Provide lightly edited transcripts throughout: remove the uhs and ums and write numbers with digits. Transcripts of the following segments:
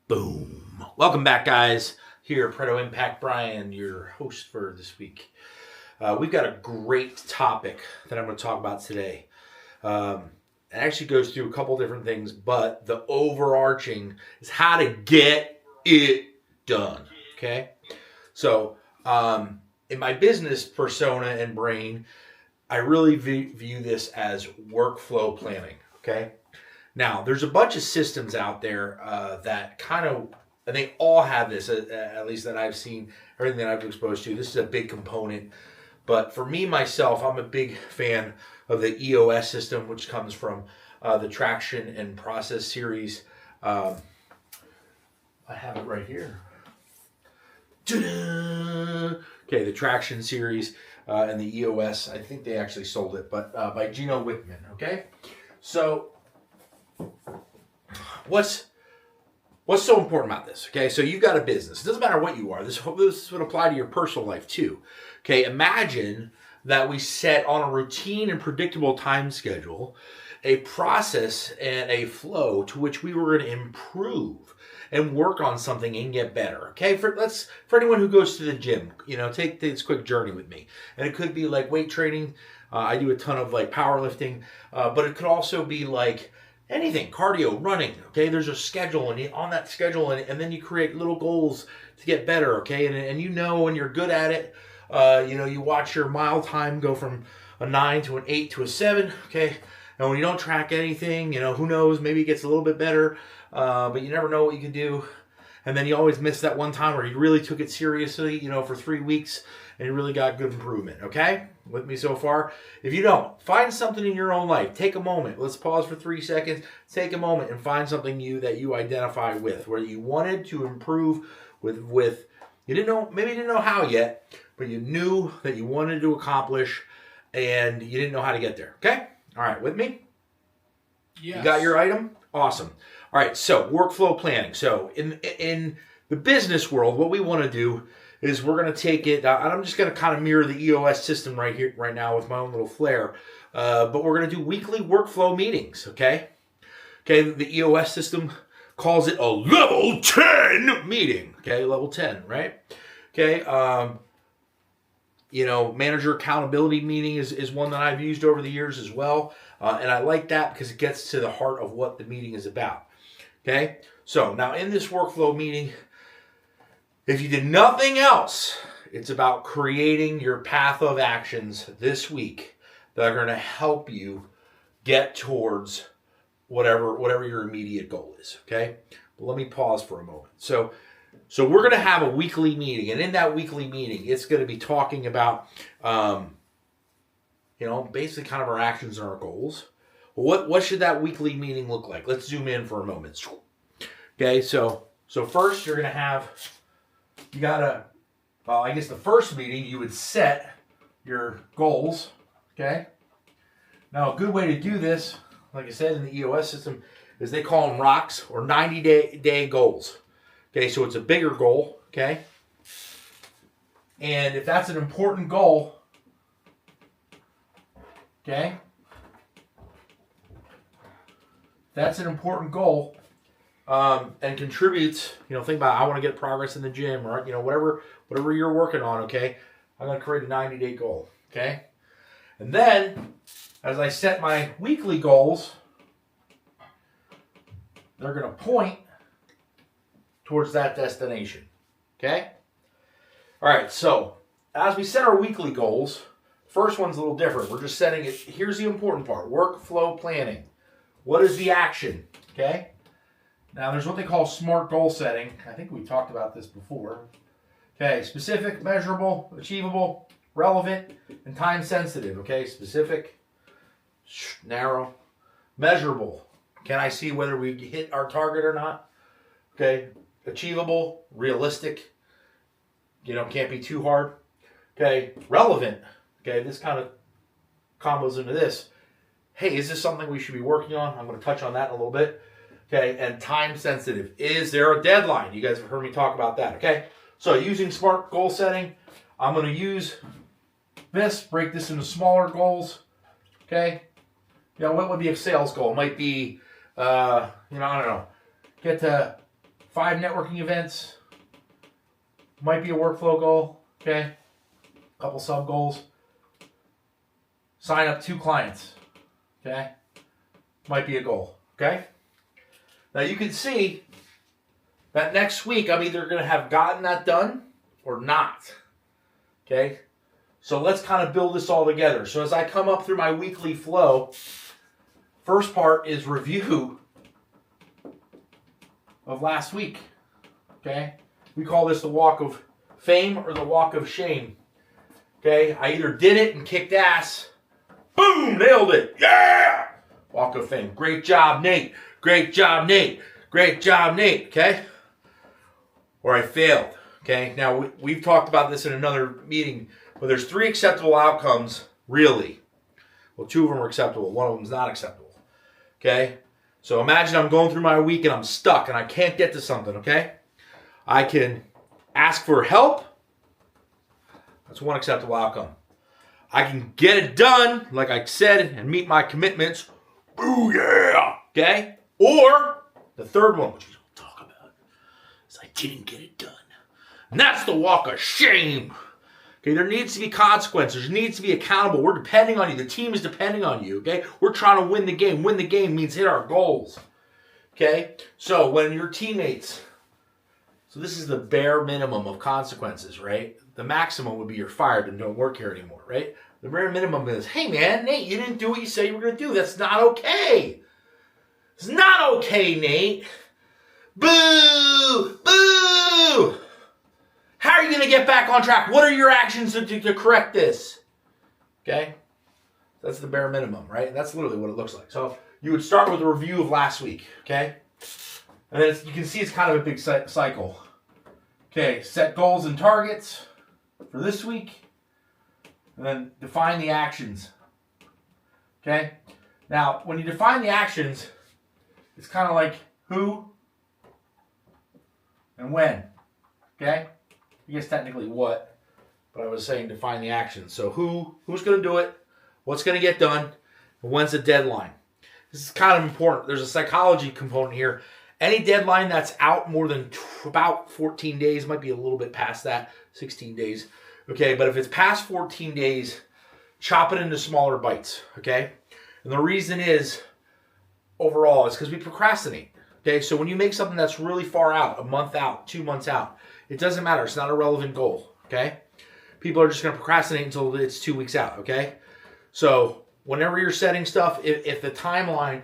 Boom. Welcome back, guys. Here, Preto Impact Brian, your host for this week. We've got a great topic that I'm going to talk about today. It actually goes through a couple different things, but the overarching is how to get it done. Okay? So, in my business persona and brain, I really view this as workflow planning. Okay? Now, there's a bunch of systems out there that kind of, and they all have this, at least that I've seen, everything that I've been exposed to. This is a big component. But for me, myself, I'm a big fan of the EOS system, which comes from the Traction and Process series. I have it right here. Ta-da! Okay, the Traction series and the EOS. I think they actually sold it, but by Gino Wickman. Okay, so what's so important about this? Okay, so you've got a business. It doesn't matter what you are. This would apply to your personal life too. Okay, imagine that we set on a routine and predictable time schedule a process and a flow to which we were going to improve and work on something and get better. Okay, for anyone who goes to the gym, take this quick journey with me. And it could be like weight training. I do a ton of like powerlifting, but it could also be like anything, cardio, running. Okay, there's a schedule, and on that schedule, and then you create little goals to get better. Okay, and when you're good at it, you watch your mile time go from a 9 to an 8 to a 7. Okay, and when you don't track anything, who knows, maybe it gets a little bit better, but you never know what you can do. And then you always miss that one time where you really took it seriously, for 3 weeks, and you really got good improvement. Okay? With me so far? If you don't, find something in your own life. Take a moment. Let's pause for 3 seconds. Take a moment and find something that you identify with, where you wanted to improve with you didn't know how yet, but you knew that you wanted to accomplish, and you didn't know how to get there. Okay? All right, with me? Yes. You got your item? Awesome. All right, so workflow planning. So in the business world, what we want to do is we're going to take it, and I'm just going to kind of mirror the EOS system right now with my own little flair, but we're going to do weekly workflow meetings, okay? Okay, the EOS system calls it a level 10 meeting, okay? Level 10, right? Okay, manager accountability meeting is one that I've used over the years as well, and I like that because it gets to the heart of what the meeting is about. Okay, so now in this workflow meeting, if you did nothing else, it's about creating your path of actions this week that are going to help you get towards whatever your immediate goal is. Okay, but let me pause for a moment. So we're going to have a weekly meeting, and in that weekly meeting, it's going to be talking about, basically kind of our actions and our goals. What should that weekly meeting look like? Let's zoom in for a moment. Okay, so first you're going to have, I guess the first meeting you would set your goals, okay? Now a good way to do this, like I said in the EOS system, is they call them rocks or 90-day goals. Okay, so it's a bigger goal, okay? And if that's an important goal, okay? That's an important goal, and contributes, think about, I want to get progress in the gym, or, whatever you're working on, okay? I'm going to create a 90-day goal, okay? And then, as I set my weekly goals, they're going to point towards that destination, okay? All right, so as we set our weekly goals, first one's a little different. We're just setting it, here's the important part, workflow planning. What is the action, okay? Now, there's what they call SMART goal setting. I think we talked about this before. Okay, specific, measurable, achievable, relevant, and time sensitive, okay? Specific, narrow, measurable. Can I see whether we hit our target or not? Okay, achievable, realistic, can't be too hard. Okay, relevant. Okay, this kind of combos into this. Hey, is this something we should be working on? I'm going to touch on that in a little bit. Okay, and time sensitive. Is there a deadline? You guys have heard me talk about that, okay? So using SMART goal setting, I'm going to use this, break this into smaller goals, okay? What would be a sales goal? It might be, I don't know, get to 5 networking events. Might be a workflow goal. Okay. A couple sub goals. Sign up 2 clients. Okay. Might be a goal. Okay. Now you can see that next week I'm either going to have gotten that done or not. Okay. So let's kind of build this all together. So as I come up through my weekly flow, first part is review of last week. Okay. We call this the walk of fame or the walk of shame. Okay. I either did it and kicked ass. Boom! Nailed it. Yeah! Walk of fame. Great job, Nate. Great job, Nate. Great job, Nate. Okay. Or I failed. Okay. Now we've talked about this in another meeting. But there's 3 acceptable outcomes, really. Well, 2 of them are acceptable. 1 of them is not acceptable. Okay? So imagine I'm going through my week and I'm stuck and I can't get to something, okay? I can ask for help. That's 1 acceptable outcome. I can get it done, like I said, and meet my commitments. Ooh, yeah! Okay? Or the 3rd one, which we don't talk about, is I didn't get it done. And that's the walk of shame. Okay, there needs to be consequences. There needs to be accountable. We're depending on you. The team is depending on you, okay? We're trying to win the game. Win the game means hit our goals, okay? So when your teammates, so this is the bare minimum of consequences, right? The maximum would be you're fired and don't work here anymore, right? The bare minimum is, hey man, Nate, you didn't do what you said you were going to do. That's not okay. It's not okay, Nate. Boo! Boo! How are you going to get back on track? What are your actions to correct this? Okay? That's the bare minimum, right? That's literally what it looks like. So you would start with a review of last week, okay? And then you can see it's kind of a big cycle. Okay, set goals and targets for this week. And then define the actions. Okay? Now, when you define the actions, it's kind of like who and when. Okay? I guess technically what, but I was saying define the action. So who's going to do it, what's going to get done, and when's the deadline. This is kind of important. There's a psychology component here. Any deadline that's out more than about 14 days, might be a little bit past that, 16 days. Okay, but if it's past 14 days, chop it into smaller bites, okay? And the reason is, overall, is because we procrastinate. Okay, so when you make something that's really far out, a month out, 2 months out, it doesn't matter. It's not a relevant goal, okay? People are just going to procrastinate until it's 2 weeks out, okay? So whenever you're setting stuff, if the timeline,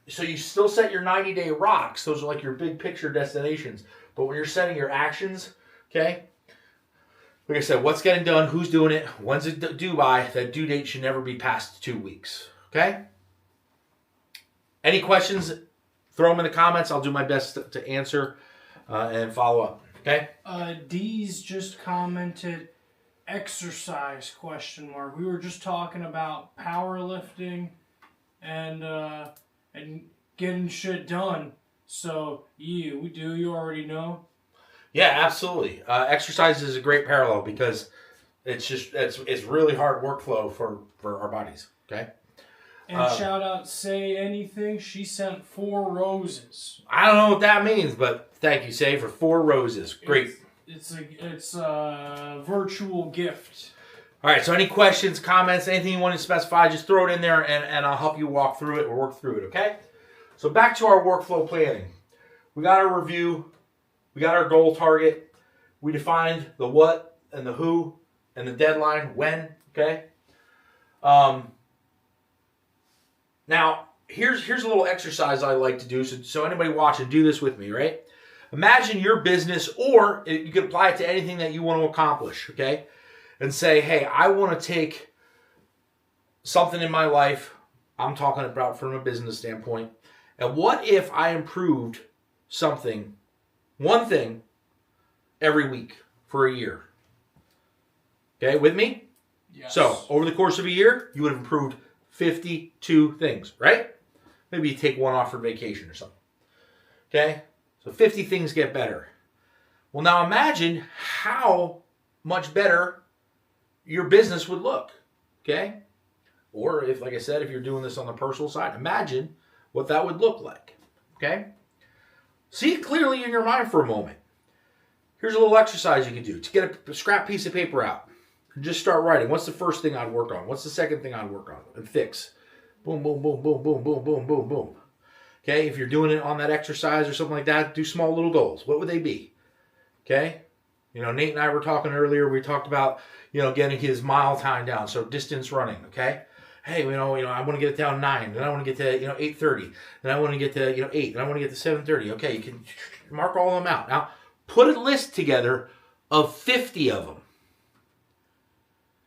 so you still set your 90-day rocks. Those are like your big picture destinations. But when you're setting your actions, okay, like I said, what's getting done, who's doing it, when's it due by, that due date should never be past 2 weeks, okay? Any questions, throw them in the comments. I'll do my best to answer and follow up. Okay. Dee's just commented, exercise, ? We were just talking about powerlifting and getting shit done. So you already know. Yeah, absolutely. Exercise is a great parallel because it's really hard workflow for our bodies. Okay. And shout out, Say Anything. She sent 4 roses. I don't know what that means, but thank you, Say, for 4 roses. Great. It's a virtual gift. All right. So any questions, comments, anything you want to specify, just throw it in there, and I'll help you walk through it or work through it. Okay. So back to our workflow planning. We got our review. We got our goal target. We defined the what and the who and the deadline when. Okay. Now, here's a little exercise I like to do. So anybody watching, do this with me, right? Imagine your business, or you can apply it to anything that you want to accomplish, okay? And say, hey, I want to take something in my life, I'm talking about from a business standpoint, and what if I improved something, one thing, every week for a year? Okay, with me? Yes. So, over the course of a year, you would have improved 52 things, right? Maybe you take one off for vacation or something. Okay? So 50 things get better. Well, now imagine how much better your business would look. Okay? Or if, like I said, if you're doing this on the personal side, imagine what that would look like. Okay? See it clearly in your mind for a moment. Here's a little exercise you can do to get a scrap piece of paper out and just start writing. What's the first thing I'd work on? What's the second thing I'd work on and fix? Boom, boom, boom, boom, boom, boom, boom, boom, boom. Okay, if you're doing it on that exercise or something like that, do small little goals. What would they be? Okay, Nate and I were talking earlier. We talked about, getting his mile time down, so distance running. Okay, hey, I want to get it down 9, then I want to get to 8:30, then I want to get to 8, then I want to get to 7:30. Okay, you can mark all of them out. Now, put a list together of 50 of them.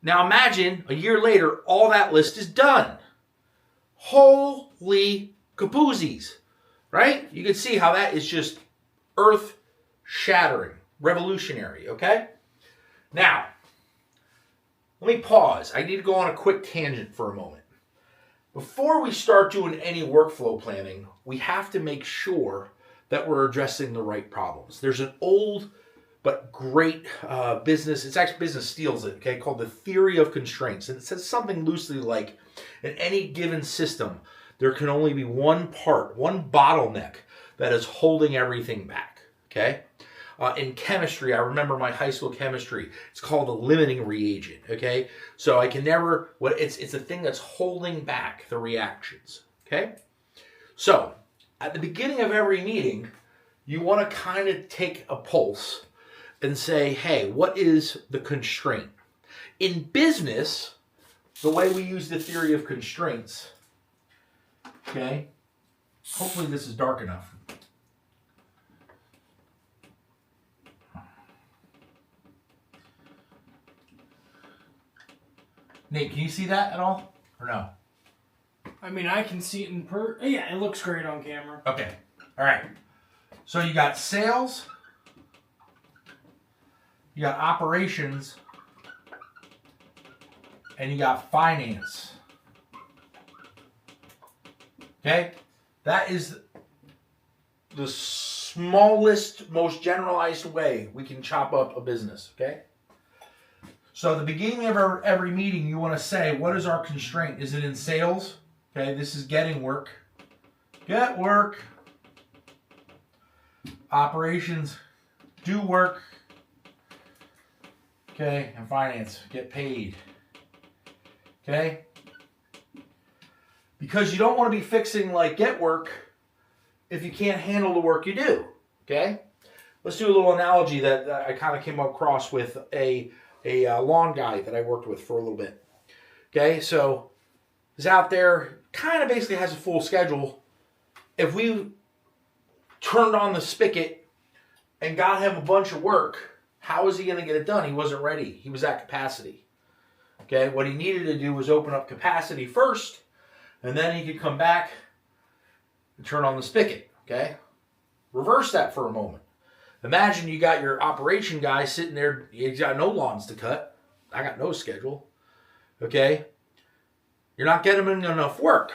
Now imagine a year later, all that list is done. Holy capoozes, right? You can see how that is just earth-shattering, revolutionary, okay? Now, let me pause. I need to go on a quick tangent for a moment. Before we start doing any workflow planning, we have to make sure that we're addressing the right problems. There's an old but great business, it's actually business steals it, okay, called the theory of constraints. And it says something loosely like, in any given system, there can only be one part, one bottleneck that is holding everything back, okay? In chemistry, I remember my high school chemistry, it's called a limiting reagent, okay? So I can never, it's a thing that's holding back the reactions, okay? So, at the beginning of every meeting, you want to kind of take a pulse and say, hey, what is the constraint? In business, the way we use the theory of constraints, okay, hopefully this is dark enough. Nate, can you see that at all? Or no? I mean, I can see it in yeah, it looks great on camera. Okay. All right. So you got sales, you got operations, and you got finance. Okay? That is the smallest, most generalized way we can chop up a business. Okay? So at the beginning of every meeting, you want to say, what is our constraint? Is it in sales? Okay, this is getting work. Get work. Operations, do work. Okay, and finance, get paid. Okay? Because you don't want to be fixing like get work if you can't handle the work you do. Okay? Let's do a little analogy that I kind of came across with a lawn guy that I worked with for a little bit. Okay, so he's out there, kind of basically has a full schedule. If we turned on the spigot and got him a bunch of work, how was he going to get it done? He wasn't ready. He was at capacity. Okay, what he needed to do was open up capacity first, and then he could come back and turn on the spigot. Okay, reverse that for a moment. Imagine you got your operation guy sitting there, he's got no lawns to cut. I got no schedule. Okay, you're not getting him enough work.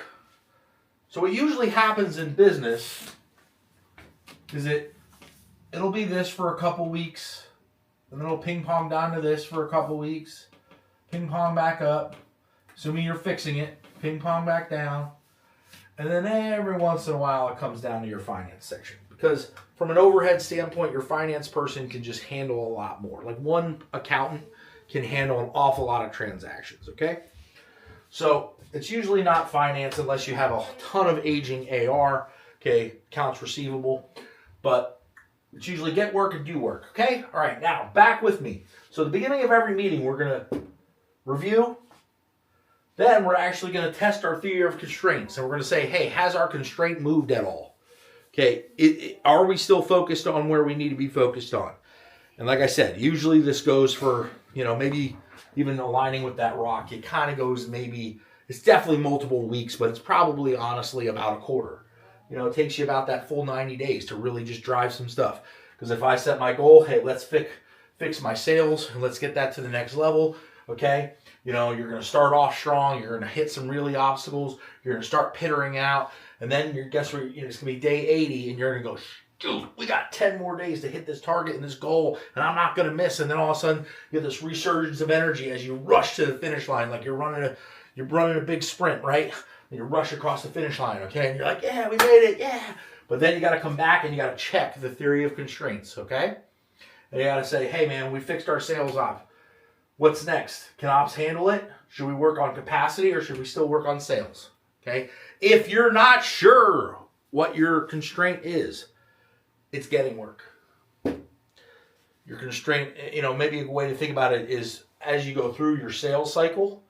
So what usually happens in business is it'll be this for a couple weeks, and then it'll ping pong down to this for a couple weeks, ping pong back up, assuming you're fixing it, ping pong back down, and then every once in a while it comes down to your finance section. Because from an overhead standpoint, your finance person can just handle a lot more. Like one accountant can handle an awful lot of transactions, okay? So it's usually not finance unless you have a ton of aging AR, okay, accounts receivable, but it's usually get work and do work, okay? All right, now back with me. So at the beginning of every meeting, we're going to review. Then we're actually going to test our theory of constraints, and we're going to say, hey, has our constraint moved at all? Okay, are we still focused on where we need to be focused on? And like I said, usually this goes for, maybe even aligning with that rock. It kind of goes it's definitely multiple weeks, but it's probably honestly about a quarter. It takes you about that full 90 days to really just drive some stuff. Because if I set my goal, hey, let's fix my sales and let's get that to the next level, okay? You're going to start off strong. You're going to hit some really obstacles. You're going to start pittering out. And then guess what? It's going to be day 80, and you're going to go, dude, we got 10 more days to hit this target and this goal, and I'm not going to miss. And then all of a sudden, you have this resurgence of energy as you rush to the finish line, like you're running a big sprint, right? And you rush across the finish line, okay? And you're like, yeah, we made it, yeah. But then you got to come back and you got to check the theory of constraints, okay? And you got to say, hey man, we fixed our sales op. What's next? Can ops handle it? Should we work on capacity or should we still work on sales? Okay? If you're not sure what your constraint is, it's getting work. Your constraint, maybe a way to think about it is as you go through your sales cycle,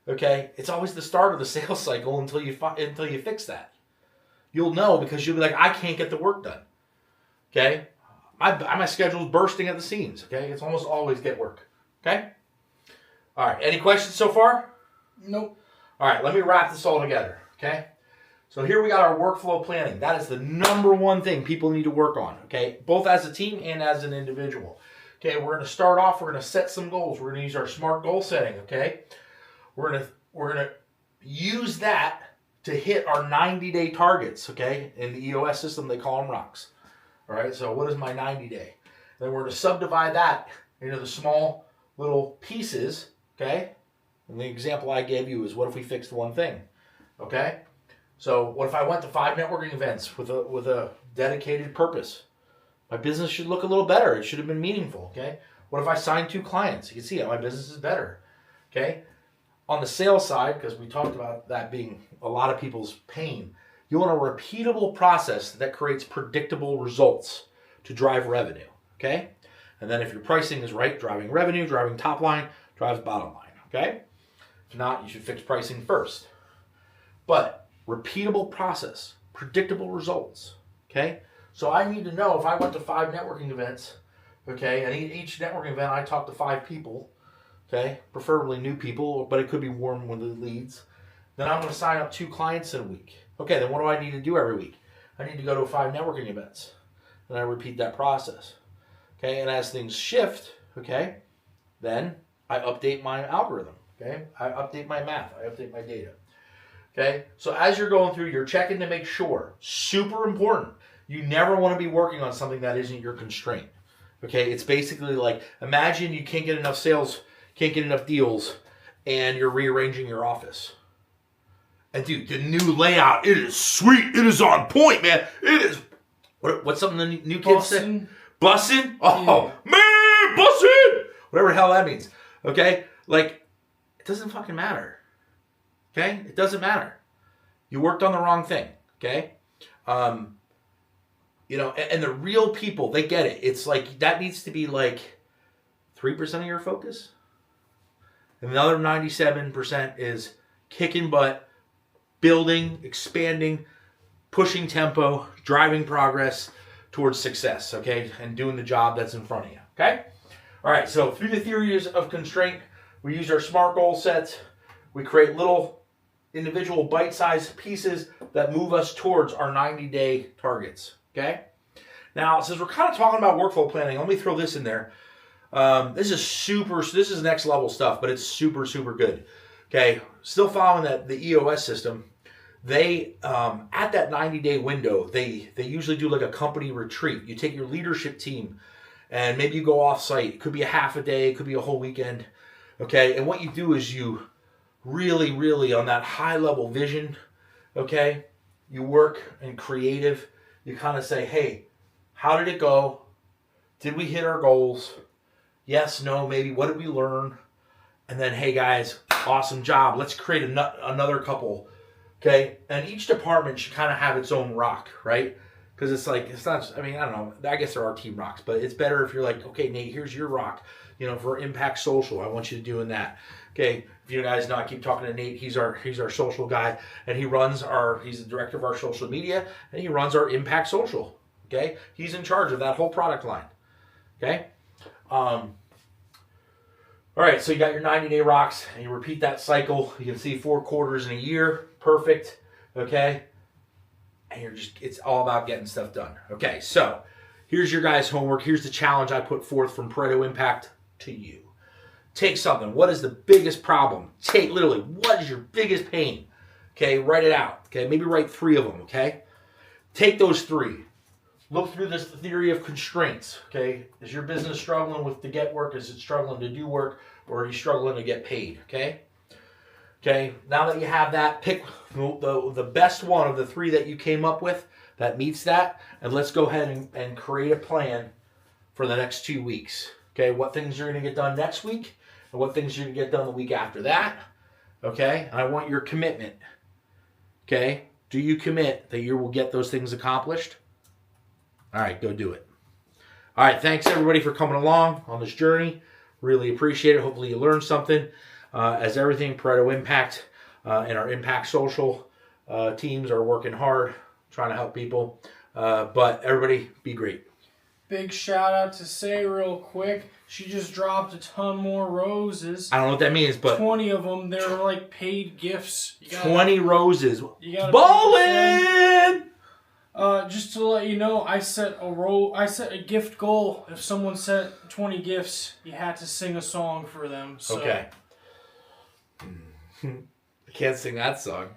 okay, it's always the start of the sales cycle until you fix that. You'll know because you'll be like, I can't get the work done. Okay? My schedule's bursting at the seams. Okay? It's almost always get work. Okay? All right. Any questions so far? Nope. All right. Let me wrap this all together. Okay? So here we got our workflow planning. That is the number one thing people need to work on. Okay? Both as a team and as an individual. Okay? We're going to start off. We're going to set some goals. We're going to use our SMART goal setting. Okay? We're going to use that to hit our 90-day targets. Okay? In the EOS system, they call them rocks. All right? So what is my 90-day? Then we're going to subdivide that into the small little pieces. Okay? And the example I gave you is what if we fixed one thing? Okay? So what if I went to 5 networking events with a dedicated purpose? My business should look a little better. It should have been meaningful. Okay? What if I signed 2 clients? You can see how my business is better. Okay? On the sales side, because we talked about that being a lot of people's pain, you want a repeatable process that creates predictable results to drive revenue. Okay? And then if your pricing is right, driving revenue, driving top line, drives bottom line. Okay? If not, you should fix pricing first. But repeatable process, predictable results. Okay? So I need to know if I went to 5 networking events, okay, and each networking event I talk to 5 people, okay, preferably new people, but it could be warm with the leads, then I'm going to sign up 2 clients in a week. Okay, then what do I need to do every week? I need to go to 5 networking events. And I repeat that process. Okay, and as things shift, okay, then I update my algorithm. Okay, I update my math. I update my data. Okay, so as you're going through, you're checking to make sure. Super important. You never want to be working on something that isn't your constraint. Okay, it's basically like, imagine you can't get enough sales, can't get enough deals, and you're rearranging your office. And dude, the new layout, it is sweet. It is on point, man. It is. What's something the new kids say? Bussin'? Oh, yeah. Man, bussin'! Whatever the hell that means. Okay? Like, it doesn't fucking matter. Okay? It doesn't matter. You worked on the wrong thing. Okay? And the real people, they get it. It's like, that needs to be like 3% of your focus. And the other 97% is kicking butt, building, expanding, pushing tempo, driving progress towards success, okay? And doing the job that's in front of you, okay? All right, so through the theories of constraint, we use our SMART goal sets. We create little individual bite-sized pieces that move us towards our 90-day targets, okay? Now, since we're kind of talking about workflow planning, let me throw this in there. This is next level stuff, but it's super, super good, okay? Still following the EOS system. They, at that 90-day window, they usually do like a company retreat. You take your leadership team and maybe you go off-site. It could be a half a day. It could be a whole weekend. Okay, and what you do is you really, really, on that high-level vision, okay, you work in creative. You kind of say, hey, how did it go? Did we hit our goals? Yes, no, maybe. What did we learn? And then, hey, guys, awesome job. Let's create another couple. Okay, and each department should kind of have its own rock, right? Because it's like, it's not, I mean, I don't know, I guess there are team rocks, but it's better if you're like, okay, Nate, here's your rock. For Impact Social, I want you to doing that. Okay, if you guys know, I keep talking to Nate, he's our social guy, and he's the director of our social media, and he runs our Impact Social. Okay, he's in charge of that whole product line. Okay, all right, so you got your 90-day rocks, and you repeat that cycle. You can see 4 quarters in a year. Perfect. Okay? And it's all about getting stuff done. Okay, so here's your guys' homework. Here's the challenge I put forth from Pareto Impact to you. Take something. What is the biggest problem? Literally, what is your biggest pain? Okay, write it out. Okay, maybe write 3 of them. Okay? Take those 3. Look through this theory of constraints. Okay? Is your business struggling to get work? Is it struggling to do work? Or are you struggling to get paid? Okay? Okay, now that you have that, pick the best one of the 3 that you came up with that meets that, and let's go ahead and create a plan for the next 2 weeks. Okay, what things you're going to get done next week, and what things you're going to get done the week after that. Okay, and I want your commitment. Okay, do you commit that you will get those things accomplished? All right, go do it. All right, thanks everybody for coming along on this journey. Really appreciate it. Hopefully you learned something. As everything, Pareto Impact and our Impact Social teams are working hard, trying to help people. But everybody, be great. Big shout out to Say real quick. She just dropped a ton more roses. I don't know what that means, but 20 of them. They're like paid gifts. 20 roses. You gotta Bowling! Just to let you know, I set a gift goal. If someone sent 20 gifts, you had to sing a song for them. So. Okay. I can't sing that song.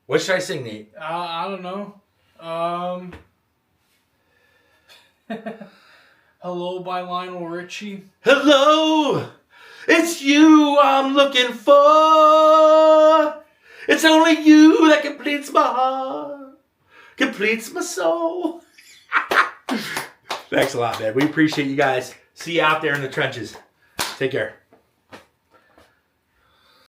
What should I sing, Nate? I don't know. Hello by Lionel Richie. Hello! It's you I'm looking for. It's only you that completes my heart, completes my soul. Thanks a lot, man. We appreciate you guys. See you out there in the trenches. Take care.